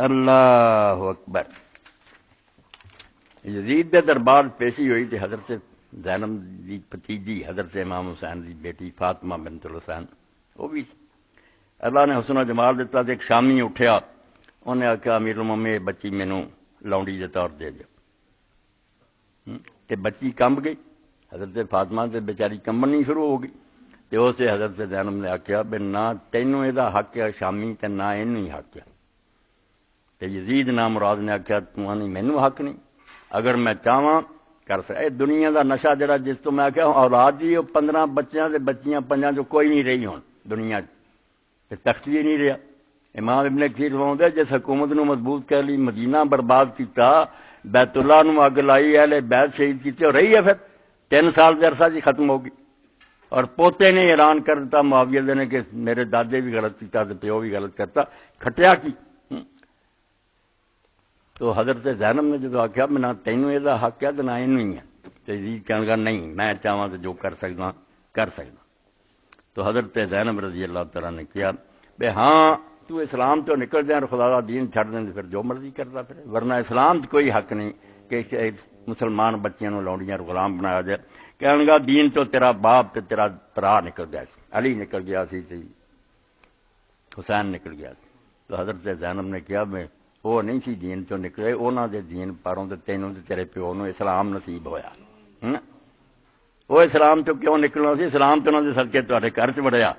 اللہ اکبر. یزید دے دربار پیشی ہوئی تھی حضرت زینب دی بھتیجی حضرت امام حسین دی بیٹی فاطمہ بنت الحسین. وہ بھی اللہ نے حسن و جمال دیتا تے ایک شامی اٹھیا انہیں آخیا امیر المومنین یہ بچی مینوں لونڈی دے طور دے دو. تے بچی کمب گئی. حضرت فاطمہ تے بیچاری کمبنی شروع ہو گئی. تے اسے حضرت زینب نے آخیا بھی نہ تینوں یہ حق ہے شامی تے نہ اینوں ہی حق ہے. تے یزید نام مراد نے آخیا تو نہیں مینوں حق نہیں اگر میں چاہواں کر سکتا. اے دنیا دا نشہ جڑا جس تو میں آخیا اولاد جی وہ 15 بچیاں تے بچیاں 5 جو کوئی نہیں رہی ہوں دنیا تے تختی ہی نہیں رہا. امام ابن کثیر فرماؤں جس حکومت نو مضبوط کر لی مدینہ برباد کیتا بیت اللہ نو اگ لائی اہل بیت شہید کیتے اور رہی ہے پھر 3 سال دے عرصہ جی ختم ہو گئی. اور پوتے نے اعلان کر دیتا معاویہ نے کہ میرے دادے بھی غلط کیتا تے پیو بھی غلط کرتا کھٹیا کی. تو حضرت زینب نے جدو آخیا میں نہ تینوں یہ حق ہے تو نہ اینوں ہی ہے. تو یزید کہنے لگا نہیں میں چاہواں تو جو کر سکتا کر سکتا. تو حضرت زینب رضی اللہ تعالیٰ نے کیا بے ہاں تو اسلام تو نکل جائے اور خدا کا دین چھڑ دیں پھر جو مرضی کرتا پھر ورنہ اسلام کوئی حق نہیں کہ مسلمان بچیاں نو لونڈیاں غلام بنایا جائے. کہنے لگا دین تو تیرا باپ تے تیرا برا نکل گیا سی علی نکل گیا سی تے حسین نکل گیا سی. تو حضرت زینب نے کیا میں وہ نہیں سی دین چوں نکلے انہاں دے دین پاروں تے تینوں تے تیرے پیو نو اسلام نصیب ہویا. وہ اسلام چوں کیوں نکلنا سی اسلام تو انہاں دے صدقے تہاڈے گھر چ وڑیا